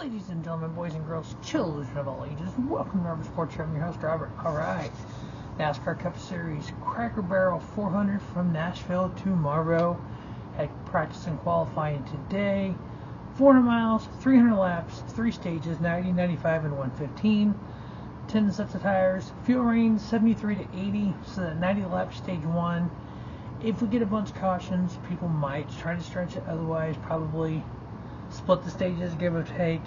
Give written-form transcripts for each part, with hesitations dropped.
Ladies and gentlemen, boys and girls, children of all ages, welcome to Rubber Sports Show. I'm your host, Robert. Alright, NASCAR Cup Series, Cracker Barrel 400 from Nashville tomorrow. Had practice and qualifying today. 400 miles, 300 laps, 3 stages, 90, 95, and 115. 10 sets of tires. Fuel range 73 to 80, so that 90 laps stage 1. If we get a bunch of cautions, people might try to stretch it. Otherwise, probably split the stages, give or take.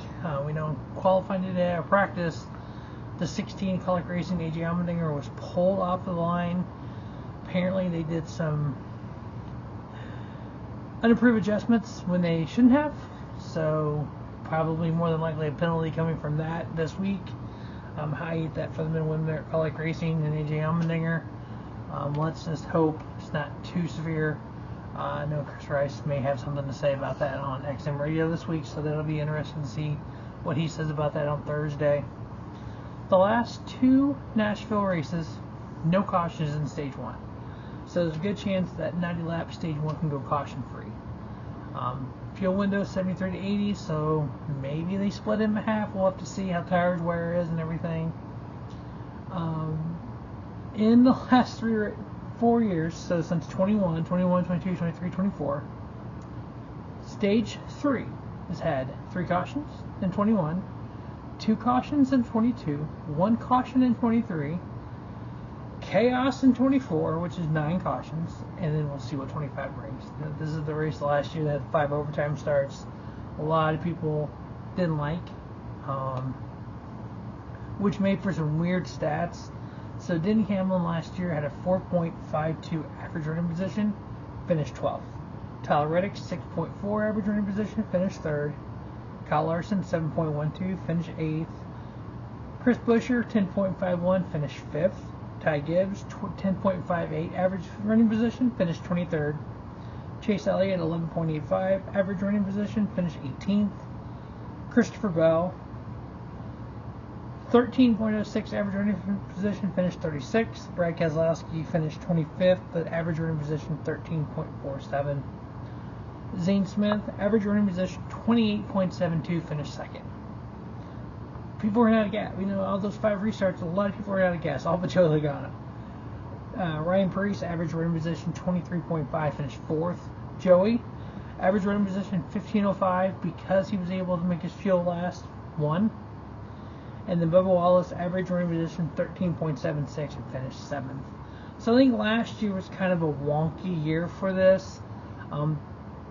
We know qualifying today, or practice, the 16 Colic Racing AJ Allmendinger was pulled off the line. Apparently, they did some unapproved adjustments when they shouldn't have. So, probably more than likely a penalty coming from that this week. High eat that for the men and women there at Colic Racing and AJ Allmendinger. Let's just hope it's not too severe. I know Chris Rice may have something to say about that on XM Radio this week, so that'll be interesting to see what he says about that on Thursday. The last 2 Nashville races, no cautions in stage 1. So there's a good chance that 90 lap stage 1 can go caution free. Fuel window 73 to 80, so maybe they split him in half. We'll have to see how tires wear is and everything. In the last 4 years, so since 21, 22, 23, 24, stage 3 has had 3 cautions in 21, 2 cautions in 22, 1 caution in 23, chaos in 24, which is 9 cautions, and then we'll see what 25 brings. This is the race last year that had 5 overtime starts. A lot of people didn't like, which made for some weird stats. So Denny Hamlin last year had a 4.52 average running position, finished 12th. Tyler Reddick, 6.4 average running position, finished 3rd. Kyle Larson, 7.12, finished 8th. Chris Buescher, 10.51, finished 5th. Ty Gibbs, 10.58 average running position, finished 23rd. Chase Elliott, 11.85 average running position, finished 18th. Christopher Bell, 13.06 average running position, finished 36th. Brad Keselowski finished 25th, but average running position 13.47. Zane Smith, average running position 28.72, finished 2nd. People ran out of gas. We know all those 5 restarts, a lot of people ran out of gas, all but Joe Logano. Ryan Preece, average running position 23.5, finished 4th. Joey, average running position 15.05, because he was able to make his fuel last, 1. And then Bubba Wallace, average running position 13.76, and finished 7th. So I think last year was kind of a wonky year for this.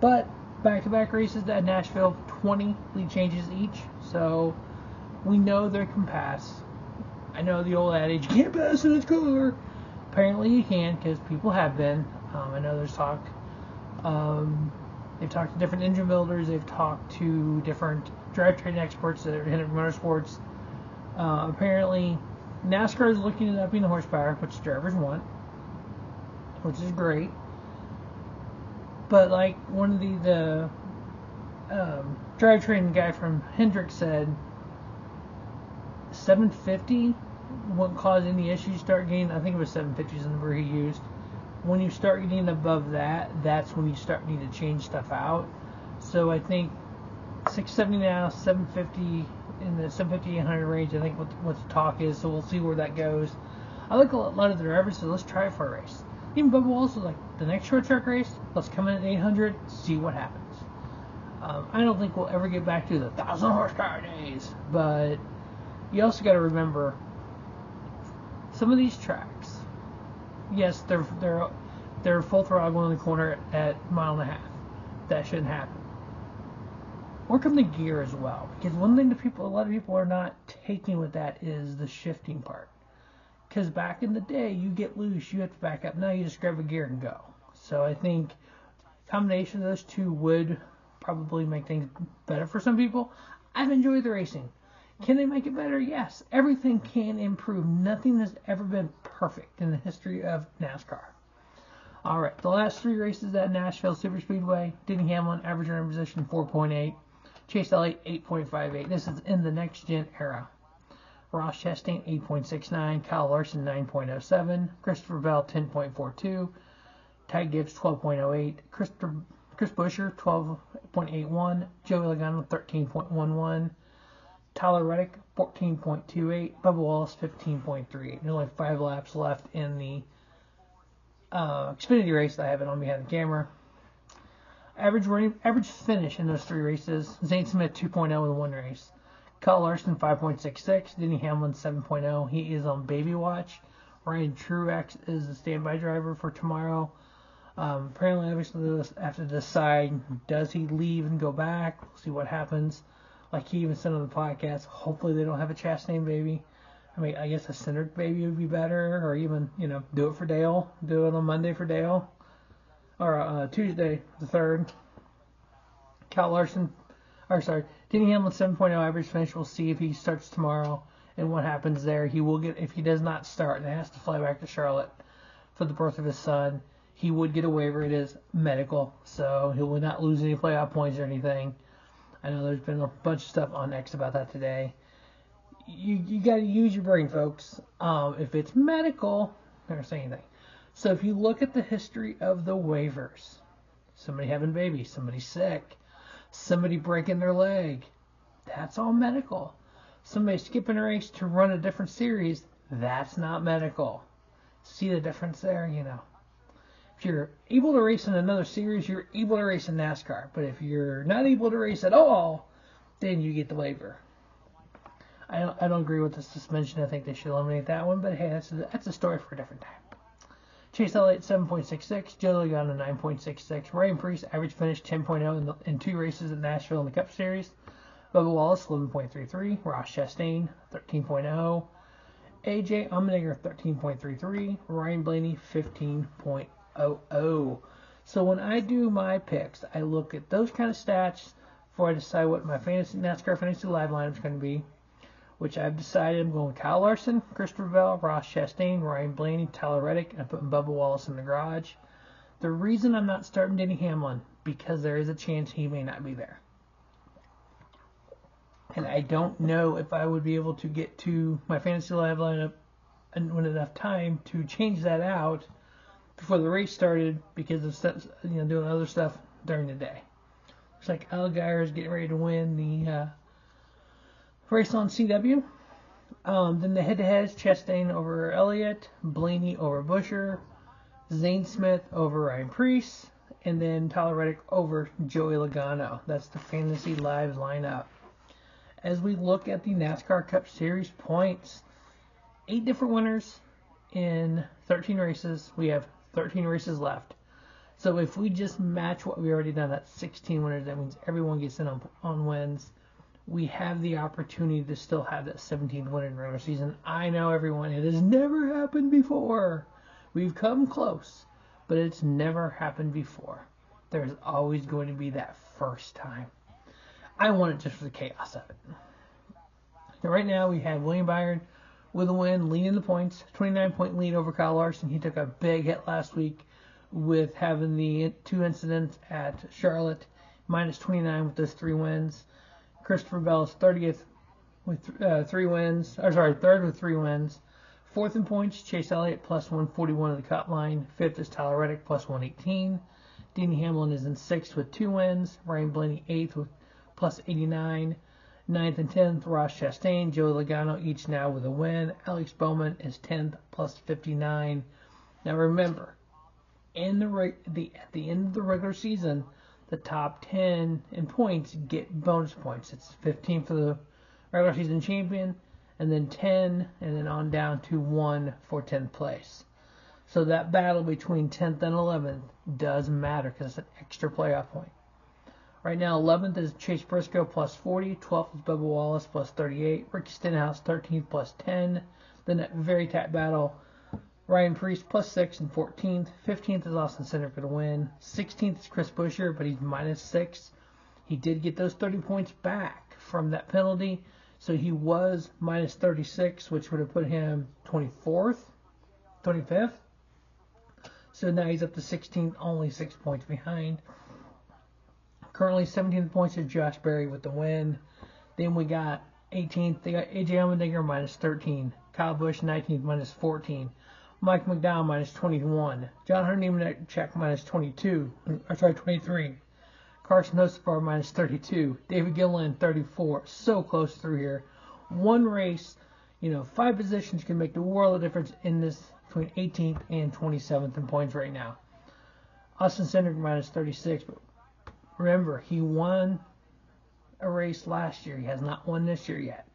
But back-to-back races at Nashville, 20 lead changes each. So we know they can pass. I know the old adage, you can't pass in this car. Apparently you can, because people have been. I know there's talk. They've talked to different engine builders. They've talked to different drivetrain experts that are in motorsports. Apparently, NASCAR is looking at upping the horsepower, which drivers want, which is great. But like one of the drivetrain guy from Hendrick said, 750 won't cause any issues. Start getting, I think it was 750 is the number he used. When you start getting above that, that's when you start needing to change stuff out. So I think 670 now, 750 in the 750-800 range. I think what the talk is. So we'll see where that goes. I like a lot of the drivers, so let's try it for a race. Even Bubba Wallace was like, the next short track race, let's come in at 800, see what happens. I don't think we'll ever get back to the 1,000 horsepower days, but you also got to remember some of these tracks. Yes, they're full throttle in the corner at 1.5 miles. That shouldn't happen. Work on the gear as well, because one thing a lot of people are not taking with that is the shifting part. Because back in the day, you get loose, you have to back up. Now you just grab a gear and go. So I think a combination of those two would probably make things better for some people. I've enjoyed the racing. Can they make it better? Yes. Everything can improve. Nothing has ever been perfect in the history of NASCAR. All right, the last 3 races at Nashville Superspeedway. Denny Hamlin, average running position 4.8. Chase Elliott, 8.58. This is in the next-gen era. Ross Chastain, 8.69. Kyle Larson, 9.07. Christopher Bell, 10.42. Ty Gibbs, 12.08. Chris Buescher, 12.81. Joey Logano, 13.11. Tyler Reddick, 14.28. Bubba Wallace, 15.38. There's only 5 laps left in the Xfinity race. I have it on behind the camera. Average finish in those 3 races. Zane Smith, 2.0 in 1 race. Kyle Larson, 5.66. Denny Hamlin, 7.0. He is on baby watch. Ryan Truex is the standby driver for tomorrow. Apparently, obviously, they'll have to decide, does he leave and go back? We'll see what happens. Like he even said on the podcast, hopefully they don't have a Chastain baby. I mean, I guess a Cindric baby would be better, or even, do it for Dale. Do it on Monday for Dale. Or Tuesday, the 3rd. Denny Hamlin, 7.0 average finish. We'll see if he starts tomorrow and what happens there. He will get, if he does not start and has to fly back to Charlotte for the birth of his son, he would get a waiver. It is medical, so he will not lose any playoff points or anything. I know there's been a bunch of stuff on X about that today. You got to use your brain, folks. If it's medical, they're not saying anything. So if you look at the history of the waivers, somebody having babies, somebody sick, somebody breaking their leg, that's all medical. Somebody skipping a race to run a different series, that's not medical. See the difference there? If you're able to race in another series, you're able to race in NASCAR. But if you're not able to race at all, then you get the waiver. I don't agree with the suspension. I think they should eliminate that one. But hey, that's a story for a different time. Chase Elliott, 7.66. Joe Logano, 9.66. Ryan Preece, average finish 10.0 in 2 races at Nashville in the Cup Series. Bubba Wallace, 11.33. Ross Chastain, 13.0. AJ Allmendinger, 13.33. Ryan Blaney, 15.00. So when I do my picks, I look at those kind of stats before I decide what my NASCAR Fantasy Live lineup is going to be, which I've decided I'm going Kyle Larson, Christopher Bell, Ross Chastain, Ryan Blaney, Tyler Reddick, and I'm putting Bubba Wallace in the garage. The reason I'm not starting Denny Hamlin, because there is a chance he may not be there. And I don't know if I would be able to get to my Fantasy Live lineup and with enough time to change that out before the race started because of doing other stuff during the day. Looks like Allgaier is getting ready to win the race on CW. Then the head-to-head is Chastain over Elliott, Blaney over Buescher, Zane Smith over Ryan Preece, and then Tyler Reddick over Joey Logano. That's the Fantasy Live lineup. As we look at the NASCAR Cup Series points, 8 different winners in 13 races. We have 13 races left. So if we just match what we already done, that's 16 winners. That means everyone gets in on wins. We have the opportunity to still have that 17th win in the regular season. I know, everyone, it has never happened before. We've come close, but it's never happened before. There's always going to be that first time. I want it just for the chaos of it. So right now we have William Byron with a win, leading the points, 29-point lead over Kyle Larson. He took a big hit last week with having the 2 incidents at Charlotte, minus 29 with those 3 wins. Christopher Bell is 30th with 3 wins. Third with 3 wins. 4th in points, Chase Elliott plus 141 of the cut line. 5th is Tyler Reddick plus 118. Denny Hamlin is in 6th with 2 wins. Ryan Blaney 8th with plus 89. 9th and 10th, Ross Chastain, Joey Logano, each now with a win. Alex Bowman is 10th, plus 59. Now remember, at the end of the regular season, the top 10 in points get bonus points. It's 15 for the regular season champion, and then 10, and then on down to 1 for 10th place. So that battle between 10th and 11th does matter because it's an extra playoff point. Right now, 11th is Chase Briscoe plus 40. 12th is Bubba Wallace plus 38. Ricky Stenhouse 13th plus 10. Then that very tight battle, Ryan Preece plus 6 and 14th. 15th is Austin Cindric for the win. 16th is Chris Buescher, but he's minus 6. He did get those 30 points back from that penalty, so he was minus 36, which would have put him 25th. So now he's up to 16th, only 6 points behind. Currently 17th points is Josh Berry with the win. Then we got 18th, they got AJ Allmendinger minus 13. Kyle Busch 19th minus 14. Mike McDowell minus 21. John Hunter Nemechek minus 23. Carson Hocevar minus 32. David Gilliland 34. So close through here. One race, 5 positions can make the world of difference in this between 18th and 27th in points right now. Austin Cindric minus 36. But remember, he won a race last year. He has not won this year yet.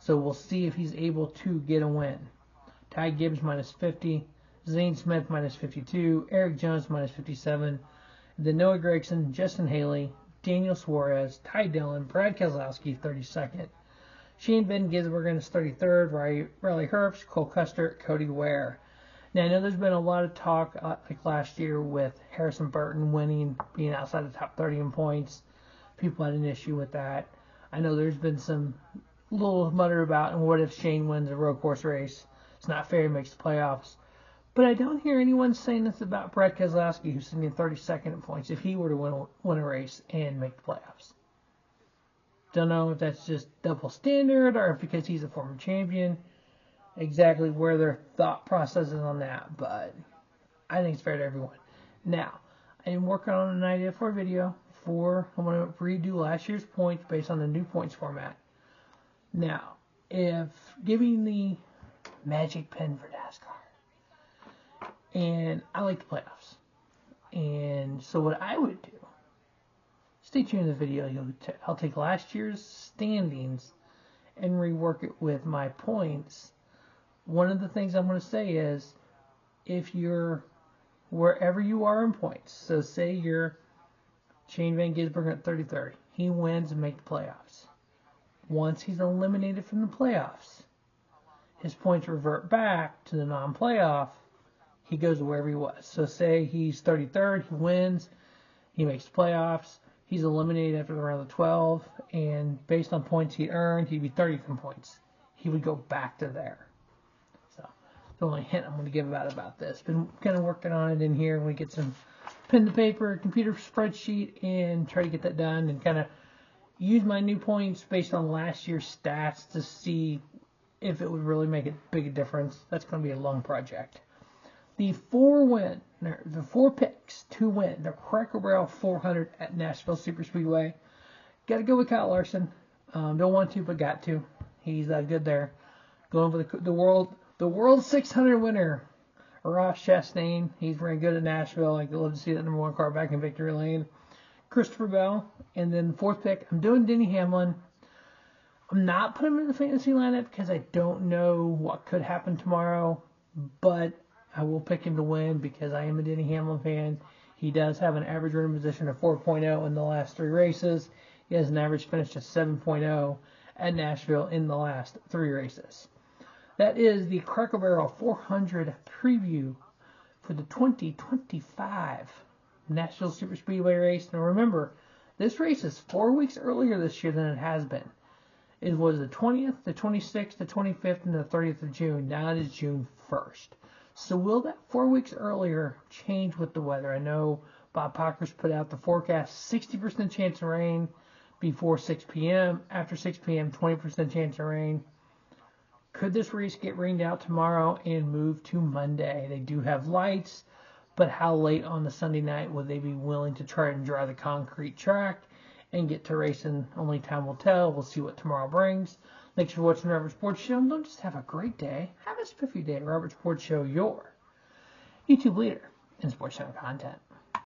So we'll see if he's able to get a win. Ty Gibbs minus 50. Zane Smith minus 52. Eric Jones minus 57. Then Noah Gragson, Justin Haley, Daniel Suarez, Ty Dillon, Brad Keselowski 32nd. Shane Van Gisbergen is 33rd. Riley Herbst, Cole Custer, Cody Ware. Now, I know there's been a lot of talk like last year with Harrison Burton winning, being outside the top 30 in points. People had an issue with that. I know there's been some little mutter about, and what if Shane wins a road course race? It's not fair, he makes the playoffs. But I don't hear anyone saying this about Brad Keselowski, who's sitting in 32nd in points, if he were to win a race and make the playoffs. Don't know if that's just double standard or if because he's a former champion, exactly where their thought process is on that. But I think it's fair to everyone. Now, I am working on an idea for a video I'm going to redo last year's points based on the new points format. Now, if giving the magic pen for NASCAR, and I like the playoffs, and so what I would do, stay tuned in the video, I'll take last year's standings and rework it with my points. One of the things I'm going to say is, if you're wherever you are in points, so say you're Shane Van Gisbergen at 33rd, he wins and makes the playoffs. Once he's eliminated from the playoffs, his points revert back to the non-playoff. He goes to wherever he was. So say he's 33rd, he wins, he makes the playoffs, he's eliminated after the round of 12, and based on points he earned, he'd be 30th in points. He would go back to there. So the only hint I'm going to give about this. Been kind of working on it in here, and we get some pen to paper, computer spreadsheet, and try to get that done and kind of use my new points based on last year's stats to see if it would really make a big difference. That's going to be a long project. The 4 picks to win the Cracker Barrel 400 at Nashville Superspeedway. Got to go with Kyle Larson. Don't want to, but got to. He's good there. Going for the world 600 winner, Ross Chastain. He's very good at Nashville. I'd love to see that number 1 car back in victory lane. Christopher Bell. And then 4th pick, I'm doing Denny Hamlin. I'm not putting him in the fantasy lineup because I don't know what could happen tomorrow, but I will pick him to win because I am a Denny Hamlin fan. He does have an average running position of 4.0 in the last 3 races. He has an average finish of 7.0 at Nashville in the last 3 races. That is the Cracker Barrel 400 preview for the 2025 Nashville Superspeedway race. Now remember, this race is 4 weeks earlier this year than it has been. It was the 20th, the 26th, the 25th, and the 30th of June. Now it is June 1st. So will that 4 weeks earlier change with the weather? I know Bob Pockrass put out the forecast, 60% chance of rain before 6 p.m. After 6 p.m., 20% chance of rain. Could this race get rained out tomorrow and move to Monday? They do have lights, but how late on the Sunday night would they be willing to try and dry the concrete track and get to racing? Only time will tell. We'll see what tomorrow brings. Thanks for watching the Robert Sports Show. And don't just have a great day. Have a spiffy day. Robert Sports Show, your YouTube leader in sports channel content.